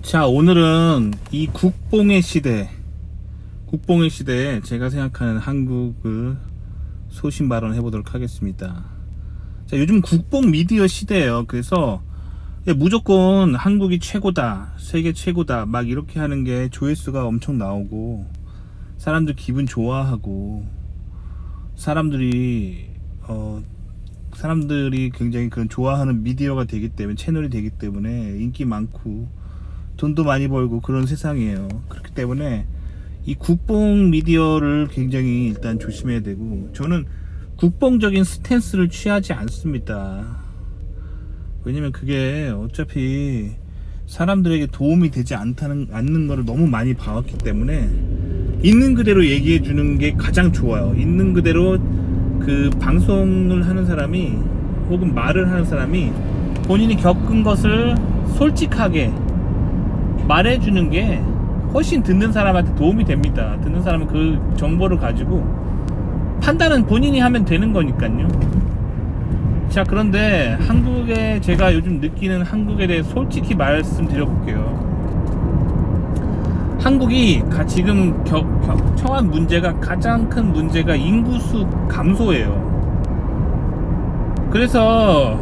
자, 오늘은 이 국뽕의 시대에 제가 생각하는 한국을 소신 발언해 보도록 하겠습니다. 자, 요즘 국뽕 미디어 시대예요. 그래서 무조건 한국이 최고다, 세계 최고다, 막 이렇게 하는 게 조회수가 엄청 나오고, 사람들 기분 좋아하고, 사람들이 굉장히 그런 좋아하는 미디어가 되기 때문에, 채널이 되기 때문에 인기 많고 돈도 많이 벌고 그런 세상이에요. 그렇기 때문에 이 국뽕 미디어를 굉장히 일단 조심해야 되고, 저는 국뽕적인 스탠스를 취하지 않습니다. 왜냐면 그게 어차피 사람들에게 도움이 되지 않는 거를 너무 많이 봐왔기 때문에 있는 그대로 얘기해 주는 게 가장 좋아요. 있는 그대로 그 방송을 하는 사람이 혹은 말을 하는 사람이 본인이 겪은 것을 솔직하게 말해주는 게 훨씬 듣는 사람한테 도움이 됩니다. 듣는 사람은 그 정보를 가지고 판단은 본인이 하면 되는 거니까요. 자, 그런데 한국에 제가 요즘 느끼는 한국에 대해 솔직히 말씀드려볼게요. 한국이 지금 처한 문제가, 가장 큰 문제가 인구수 감소예요. 그래서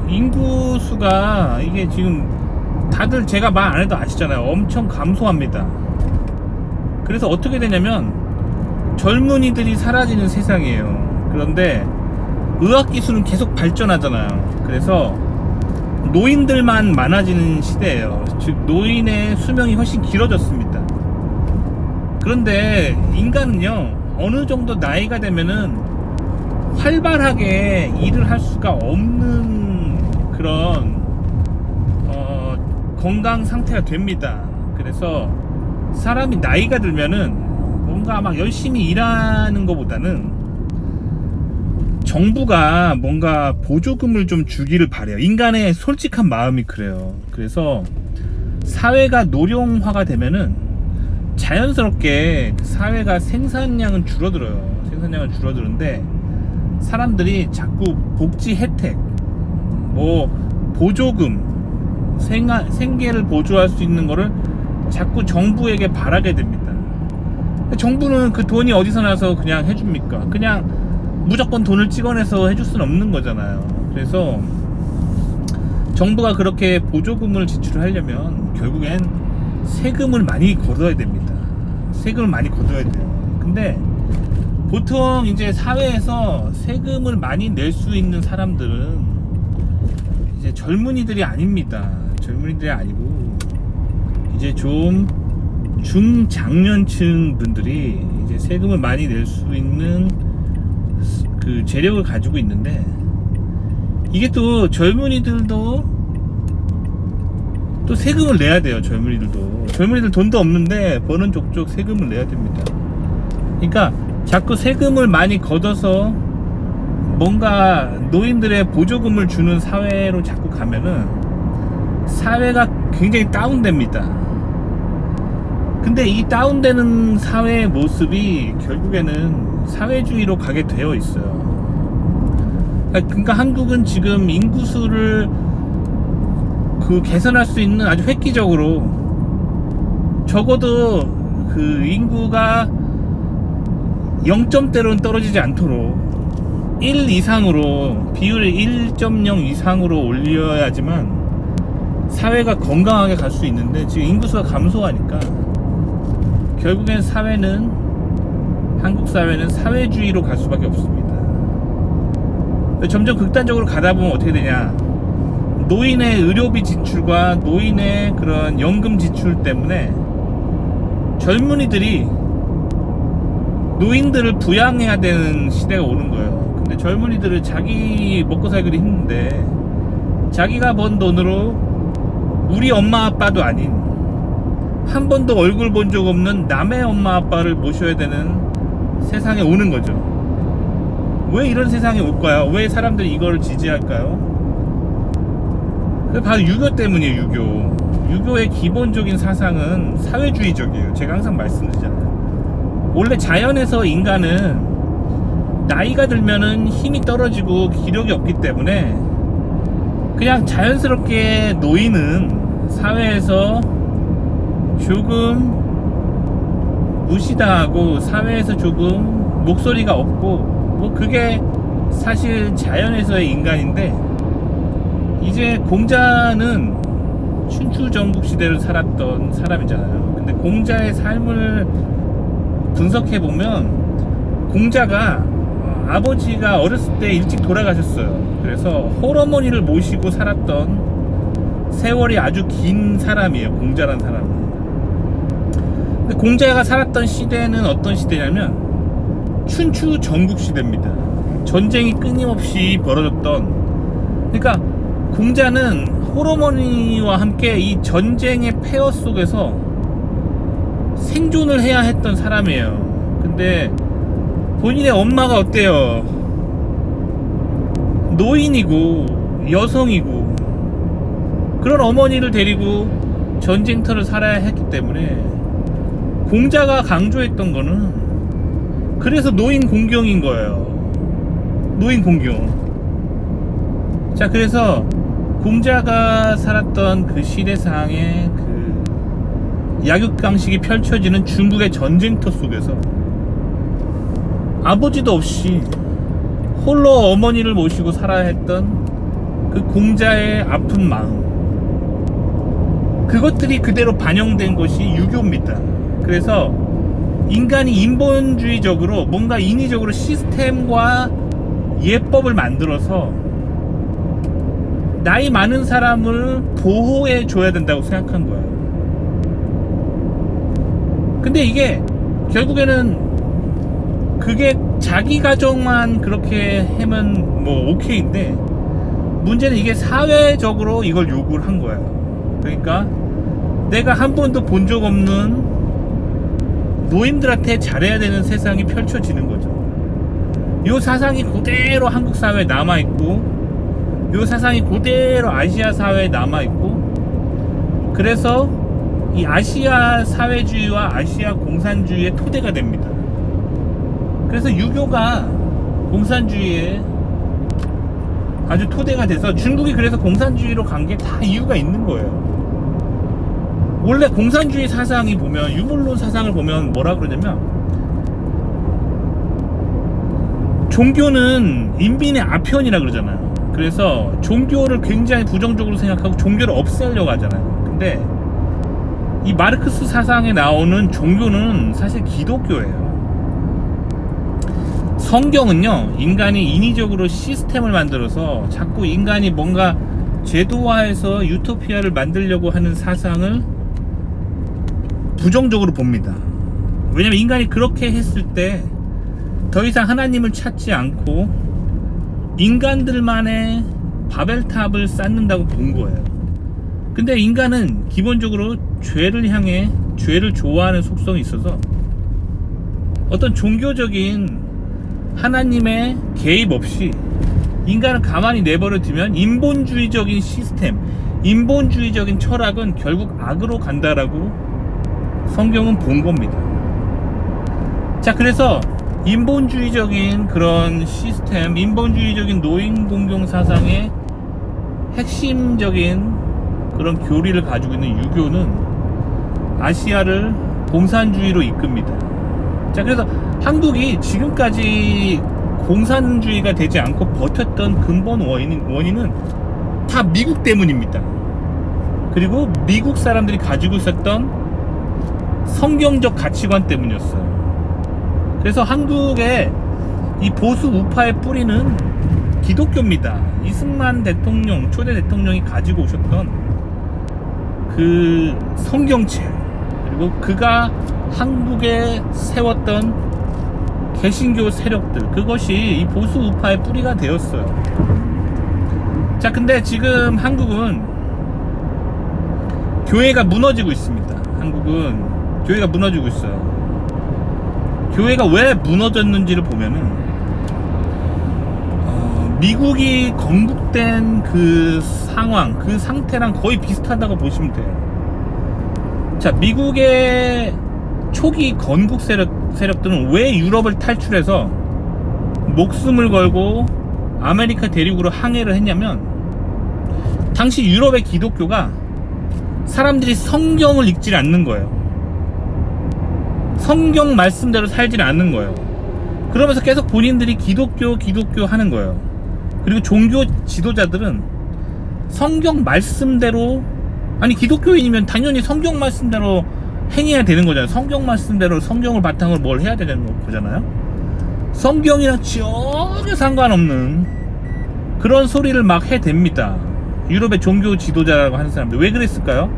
인구수가 이게 지금 다들 제가 말 안 해도 아시잖아요. 엄청 감소합니다. 그래서 어떻게 되냐면 젊은이들이 사라지는 세상이에요. 그런데 의학기술은 계속 발전하잖아요. 그래서 노인들만 많아지는 시대예요. 즉 노인의 수명이 훨씬 길어졌습니다. 그런데 인간은요, 어느 정도 나이가 되면은 활발하게 일을 할 수가 없는 그런 건강 상태가 됩니다. 그래서 사람이 나이가 들면은 뭔가 막 열심히 일하는 것보다는 정부가 뭔가 보조금을 좀 주기를 바래요. 인간의 솔직한 마음이 그래요. 그래서 사회가 노령화가 되면은 자연스럽게 사회가 생산량은 줄어들어요. 생산량은 줄어드는데 사람들이 자꾸 복지 혜택, 뭐 보조금, 생계를 보조할 수 있는 거를 자꾸 정부에게 바라게 됩니다. 정부는 그 돈이 어디서 나서 그냥 해줍니까? 그냥 무조건 돈을 찍어내서 해줄 수는 없는 거잖아요. 그래서 정부가 그렇게 보조금을 지출하려면 결국엔 세금을 많이 걷어야 됩니다. 세금을 많이 걷어야 돼요. 근데 보통 이제 사회에서 세금을 많이 낼 수 있는 사람들은 이제 젊은이들이 아닙니다. 젊은이들이 아니고 이제 좀 중장년층 분들이 이제 세금을 많이 낼 수 있는 그 재력을 가지고 있는데, 이게 또 젊은이들도 또 세금을 내야 돼요. 젊은이들 돈도 없는데 버는 족족 세금을 내야 됩니다. 그러니까 자꾸 세금을 많이 걷어서 뭔가 노인들의 보조금을 주는 사회로 자꾸 가면은 사회가 굉장히 다운됩니다. 근데 이 다운되는 사회의 모습이 결국에는 사회주의로 가게 되어 있어요. 그러니까 한국은 지금 인구수를 개선할 수 있는 아주 획기적으로, 적어도 그 인구가 0점대로는 떨어지지 않도록 1 이상으로, 비율을 1.0 이상으로 올려야지만 사회가 건강하게 갈 수 있는데, 지금 인구수가 감소하니까 결국엔 한국 사회는 사회주의로 갈 수밖에 없습니다. 점점 극단적으로 가다 보면 어떻게 되냐, 노인의 의료비 지출과 노인의 그런 연금 지출 때문에 젊은이들이 노인들을 부양해야 되는 시대가 오는 거예요. 근데 젊은이들은 자기 먹고 살기도 힘든데 자기가 번 돈으로 우리 엄마 아빠도 아닌, 한 번도 얼굴 본 적 없는 남의 엄마 아빠를 모셔야 되는 세상에 오는 거죠. 왜 이런 세상에 올까요? 왜 사람들이 이걸 지지할까요? 바로 유교 때문이에요. 유교의 기본적인 사상은 사회주의적이에요. 제가 항상 말씀드리잖아요. 원래 자연에서 인간은 나이가 들면은 힘이 떨어지고 기력이 없기 때문에 그냥 자연스럽게 노인은 사회에서 조금 무시당하고 사회에서 조금 목소리가 없고 뭐 그게 사실 자연에서의 인간인데, 이제 공자는 춘추 전국 시대를 살았던 사람이잖아요. 근데 공자의 삶을 분석해 보면 공자가 아버지가 어렸을 때 일찍 돌아가셨어요. 그래서 홀어머니를 모시고 살았던 세월이 아주 긴 사람이에요, 공자란 사람은. 근데 공자가 살았던 시대는 어떤 시대냐면 춘추 전국 시대입니다. 전쟁이 끊임없이 벌어졌던, 그러니까 공자는 홀어머니와 함께 이 전쟁의 폐허 속에서 생존을 해야 했던 사람이에요. 근데 본인의 엄마가 어때요? 노인이고 여성이고 그런 어머니를 데리고 전쟁터를 살아야 했기 때문에 공자가 강조했던 거는 그래서 노인 공경인 거예요. 노인 공경. 자, 그래서 공자가 살았던 그 시대상의 그 약육강식이 펼쳐지는 중국의 전쟁터 속에서 아버지도 없이 홀로 어머니를 모시고 살아야 했던 그 공자의 아픈 마음, 그것들이 그대로 반영된 것이 유교입니다. 그래서 인간이 인본주의적으로 뭔가 인위적으로 시스템과 예법을 만들어서 나이 많은 사람을 보호해 줘야 된다고 생각한 거예요. 근데 이게 결국에는 그게 자기 가정만 그렇게 하면 뭐 오케이인데, 문제는 이게 사회적으로 이걸 요구를 한 거예요. 그러니까 내가 한 번도 본 적 없는 노인들한테 잘해야 되는 세상이 펼쳐지는 거죠. 이 사상이 그대로 한국 사회에 남아있고, 이 사상이 그대로 아시아 사회에 남아있고, 그래서 이 아시아 사회주의와 아시아 공산주의의 토대가 됩니다. 그래서 유교가 공산주의의 아주 토대가 돼서, 중국이 그래서 공산주의로 간 게 다 이유가 있는 거예요. 원래 공산주의 사상이 보면, 유물론 사상을 보면 뭐라 그러냐면, 종교는 인민의 아편이라 그러잖아요. 그래서 종교를 굉장히 부정적으로 생각하고 종교를 없애려고 하잖아요. 근데 이 마르크스 사상에 나오는 종교는 사실 기독교예요. 성경은요, 인간이 인위적으로 시스템을 만들어서 자꾸 인간이 뭔가 제도화해서 유토피아를 만들려고 하는 사상을 부정적으로 봅니다. 왜냐면 인간이 그렇게 했을 때 더 이상 하나님을 찾지 않고 인간들만의 바벨탑을 쌓는다고 본 거예요. 근데 인간은 기본적으로 죄를 향해 죄를 좋아하는 속성이 있어서 어떤 종교적인 하나님의 개입 없이 인간을 가만히 내버려 두면 인본주의적인 시스템, 인본주의적인 철학은 결국 악으로 간다라고 성경은 본 겁니다. 자, 그래서 인본주의적인 그런 시스템, 인본주의적인 노인공경 사상의 핵심적인 그런 교리를 가지고 있는 유교는 아시아를 공산주의로 이끕니다. 자, 그래서 한국이 지금까지 공산주의가 되지 않고 버텼던 근본 원인은 다 미국 때문입니다. 그리고 미국 사람들이 가지고 있었던 성경적 가치관 때문이었어요. 그래서 한국의 이 보수 우파의 뿌리는 기독교입니다. 이승만 대통령, 초대 대통령이 가지고 오셨던 그 성경책, 그리고 그가 한국에 세웠던 개신교 세력들, 그것이 이 보수 우파의 뿌리가 되었어요. 자, 근데 지금 한국은 교회가 무너지고 있습니다. 한국은 교회가 무너지고 있어요. 교회가 왜 무너졌는지를 보면은 미국이 건국된 그 상황, 그 상태랑 거의 비슷하다고 보시면 돼요. 자, 미국의 초기 건국 세력들은 왜 유럽을 탈출해서 목숨을 걸고 아메리카 대륙으로 항해를 했냐면, 당시 유럽의 기독교가 사람들이 성경을 읽질 않는 거예요. 성경 말씀대로 살질 않는 거예요. 그러면서 계속 본인들이 기독교 하는 거예요. 그리고 종교 지도자들은 성경 말씀대로, 아니 기독교인이면 당연히 성경 말씀대로 행해야 되는 거잖아요. 성경 말씀대로 성경을 바탕으로 뭘 해야 되는 거잖아요. 성경이랑 전혀 상관없는 그런 소리를 막 해댑니다. 유럽의 종교 지도자라고 하는 사람들. 왜 그랬을까요?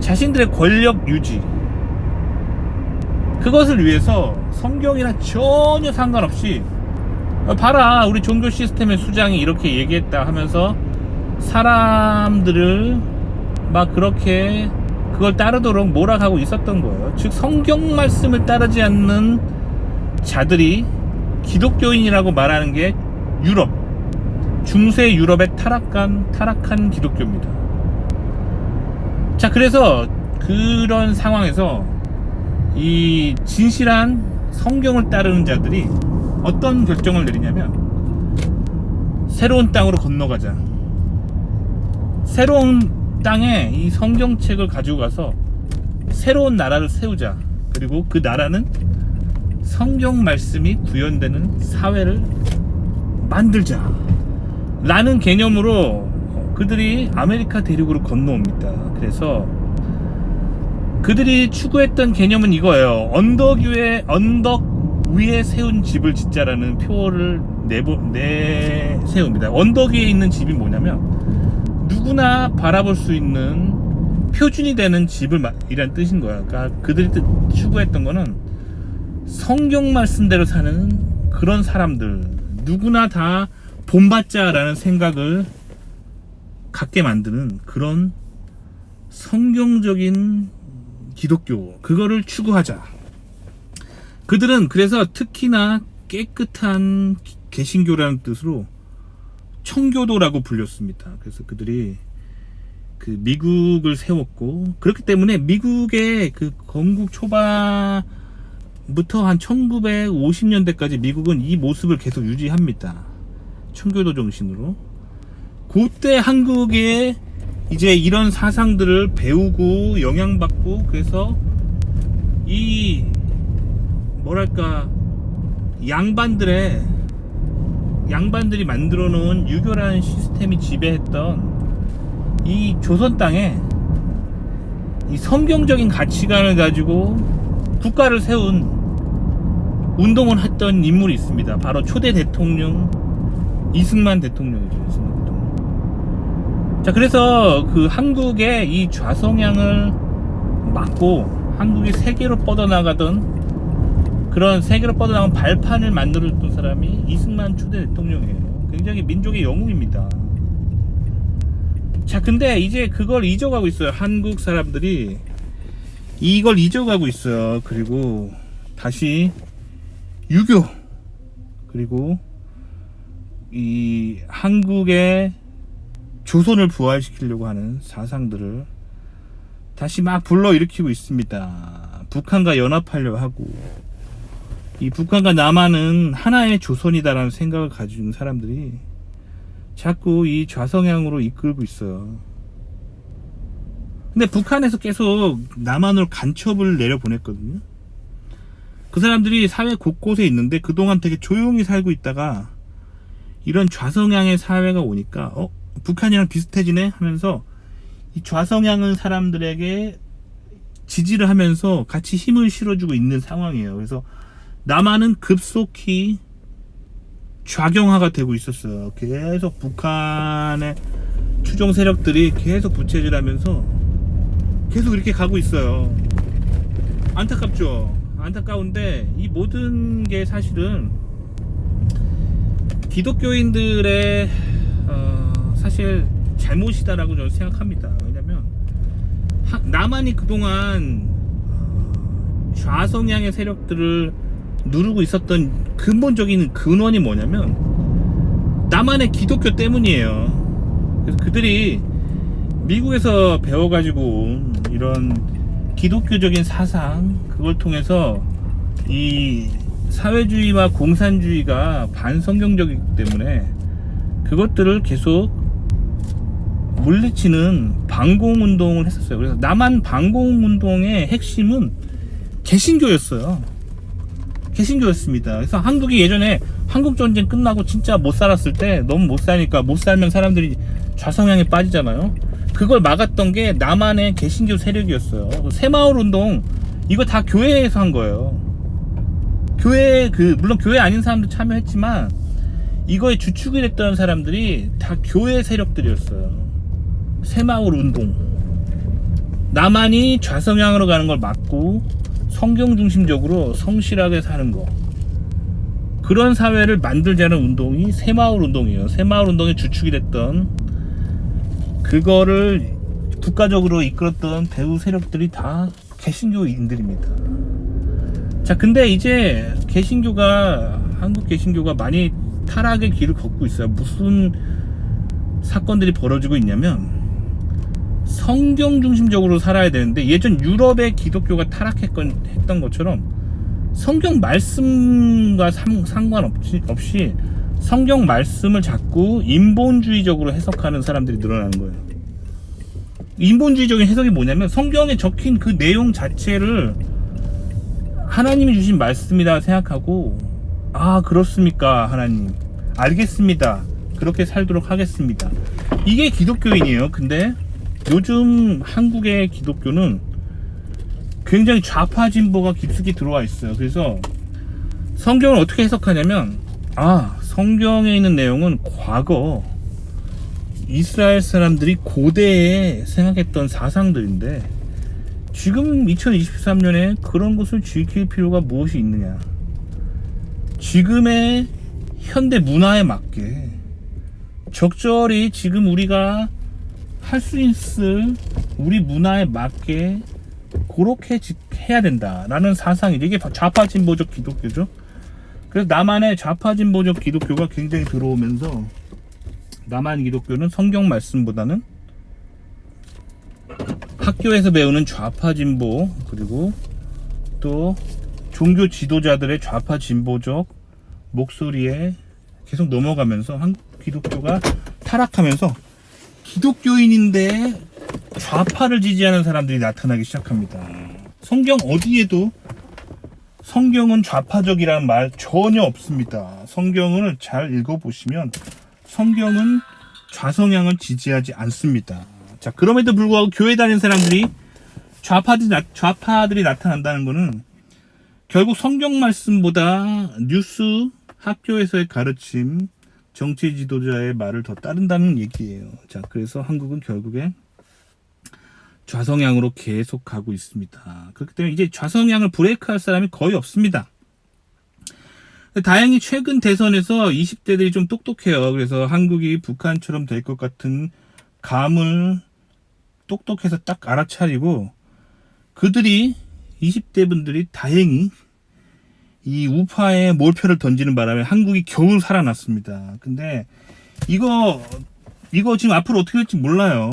자신들의 권력 유지, 그것을 위해서 성경이랑 전혀 상관없이 봐라 우리 종교 시스템의 수장이 이렇게 얘기했다 하면서 사람들을 막 그렇게 그걸 따르도록 몰아가고 있었던 거예요. 즉 성경 말씀을 따르지 않는 자들이 기독교인이라고 말하는 게 유럽, 중세 유럽의 타락한 기독교입니다. 자, 그래서 그런 상황에서 이 진실한 성경을 따르는 자들이 어떤 결정을 내리냐면 새로운 땅으로 건너가자. 새로운 땅에 이 성경책을 가지고 가서 새로운 나라를 세우자. 그리고 그 나라는 성경 말씀이 구현되는 사회를 만들자 라는 개념으로 그들이 아메리카 대륙으로 건너옵니다. 그래서 그들이 추구했던 개념은 이거예요. 언덕 위에 세운 집을 짓자라는 표어를 내세웁니다. 언덕 위에 있는 집이 뭐냐면 누구나 바라볼 수 있는 표준이 되는 집을 이란 뜻인 거야. 그러니까 그들이 추구했던 거는 성경 말씀대로 사는 그런 사람들, 누구나 다 본받자라는 생각을 갖게 만드는 그런 성경적인 기독교, 그거를 추구하자. 그들은 그래서 특히나 깨끗한 개신교라는 뜻으로 청교도라고 불렸습니다. 그래서 그들이 그 미국을 세웠고, 그렇기 때문에 미국의 그 건국 초반부터 한 1950년대까지 미국은 이 모습을 계속 유지합니다. 청교도 정신으로. 그때 한국에 이제 이런 사상들을 배우고 영향받고, 그래서 이 뭐랄까 양반들이 만들어 놓은 유교라는 시스템이 지배했던 이 조선 땅에 이 성경적인 가치관을 가지고 국가를 세운 운동을 했던 인물이 있습니다. 바로 초대 대통령 이승만 대통령이죠. 이승만 대통령. 자, 그래서 그 한국의 이 좌성향을 막고 한국이 세계로 뻗어나가던 그런 세계로 뻗어나간 발판을 만들어줬던 사람이 이승만 초대 대통령이에요. 굉장히 민족의 영웅입니다. 자, 근데 이제 그걸 잊어가고 있어요. 한국 사람들이 이걸 잊어가고 있어요. 그리고 다시 유교, 그리고 이 한국의 조선을 부활시키려고 하는 사상들을 다시 막 불러일으키고 있습니다. 북한과 연합하려고 하고, 이 북한과 남한은 하나의 조선이다라는 생각을 가진 사람들이 자꾸 이 좌성향으로 이끌고 있어요. 근데 북한에서 계속 남한으로 간첩을 내려보냈거든요. 그 사람들이 사회 곳곳에 있는데 그동안 되게 조용히 살고 있다가 이런 좌성향의 사회가 오니까 북한이랑 비슷해지네 하면서 이 좌성향은 사람들에게 지지를 하면서 같이 힘을 실어주고 있는 상황이에요. 그래서 남한은 급속히 좌경화가 되고 있었어요. 계속 북한의 추종 세력들이 계속 부채질하면서 계속 이렇게 가고 있어요. 안타깝죠. 안타까운데 이 모든 게 사실은 기독교인들의 사실 잘못이다라고 저는 생각합니다. 왜냐면 남한이 그동안 좌성향의 세력들을 누르고 있었던 근본적인 근원이 뭐냐면 남한의 기독교 때문이에요. 그래서 그들이 미국에서 배워가지고 이런 기독교적인 사상, 그걸 통해서 이 사회주의와 공산주의가 반성경적이기 때문에 그것들을 계속 물리치는 반공운동을 했었어요. 그래서 남한 반공운동의 핵심은 개신교였어요. 개신교였습니다. 그래서 한국이 예전에 한국전쟁 끝나고 진짜 못 살았을 때, 너무 못 사니까, 못 살면 사람들이 좌성향에 빠지잖아요. 그걸 막았던 게 남한의 개신교 세력이었어요. 새마을운동, 이거 다 교회에서 한 거예요. 교회, 물론 교회 아닌 사람도 참여했지만 이거에 주축이 됐던 사람들이 다 교회 세력들이었어요. 새마을운동, 남한이 좌성향으로 가는 걸 막고 성경 중심적으로 성실하게 사는 거, 그런 사회를 만들자는 운동이 새마을운동이에요. 새마을운동의 주축이 됐던, 그거를 국가적으로 이끌었던 배후 세력들이 다 개신교인들입니다. 자, 근데 이제 한국 개신교가 많이 타락의 길을 걷고 있어요. 무슨 사건들이 벌어지고 있냐면, 성경 중심적으로 살아야 되는데, 예전 유럽의 기독교가 타락했던 것처럼 성경 말씀과 상관없이 성경 말씀을 자꾸 인본주의적으로 해석하는 사람들이 늘어나는 거예요. 인본주의적인 해석이 뭐냐면, 성경에 적힌 그 내용 자체를 하나님이 주신 말씀이다 생각하고, 아, 그렇습니까 하나님, 알겠습니다, 그렇게 살도록 하겠습니다, 이게 기독교인이에요. 근데 요즘 한국의 기독교는 굉장히 좌파 진보가 깊숙이 들어와 있어요. 그래서 성경을 어떻게 해석하냐면, 성경에 있는 내용은 과거 이스라엘 사람들이 고대에 생각했던 사상들인데, 지금 2023년에 그런 것을 지킬 필요가 무엇이 있느냐, 지금의 현대 문화에 맞게 적절히 지금 우리가 할 수 있을 우리 문화에 맞게 그렇게 해야 된다라는 사상이죠. 이게 좌파 진보적 기독교죠. 그래서 남한의 좌파 진보적 기독교가 굉장히 들어오면서, 남한 기독교는 성경 말씀보다는 학교에서 배우는 좌파 진보, 그리고 또 종교 지도자들의 좌파 진보적 목소리에 계속 넘어가면서 한국 기독교가 타락하면서, 기독교인인데 좌파를 지지하는 사람들이 나타나기 시작합니다. 성경 어디에도 성경은 좌파적이라는 말 전혀 없습니다. 성경을 잘 읽어보시면 성경은 좌성향을 지지하지 않습니다. 자, 그럼에도 불구하고 교회 다니는 사람들이 좌파들이 나타난다는 것은 결국 성경 말씀보다 뉴스, 학교에서의 가르침, 정치 지도자의 말을 더 따른다는 얘기예요. 자, 그래서 한국은 결국에 좌성향으로 계속 가고 있습니다. 그렇기 때문에 이제 좌성향을 브레이크할 사람이 거의 없습니다. 다행히 최근 대선에서 20대들이 좀 똑똑해요. 그래서 한국이 북한처럼 될 것 같은 감을 똑똑해서 딱 알아차리고, 그들이 20대 분들이 다행히 이 우파에 몰표를 던지는 바람에 한국이 겨우 살아났습니다. 근데 이거 지금 앞으로 어떻게 될지 몰라요.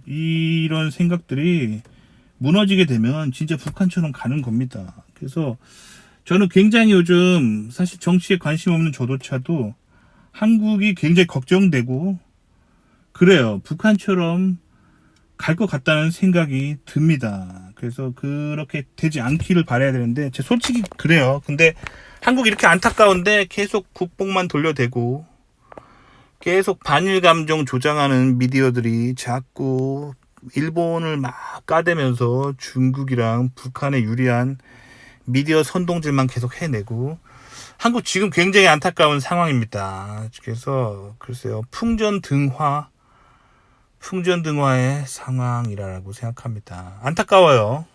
이런 생각들이 무너지게 되면 진짜 북한처럼 가는 겁니다. 그래서 저는 굉장히 요즘 사실 정치에 관심 없는 저조차도 한국이 굉장히 걱정되고 그래요. 북한처럼 갈 것 같다는 생각이 듭니다. 그래서 그렇게 되지 않기를 바라야 되는데, 솔직히 그래요. 근데 한국이 이렇게 안타까운데 계속 국뽕만 돌려대고 계속 반일 감정 조장하는 미디어들이 자꾸 일본을 막 까대면서 중국이랑 북한에 유리한 미디어 선동질만 계속 해내고, 한국 지금 굉장히 안타까운 상황입니다. 그래서 글쎄요, 풍전등화의 상황이라고 생각합니다. 안타까워요.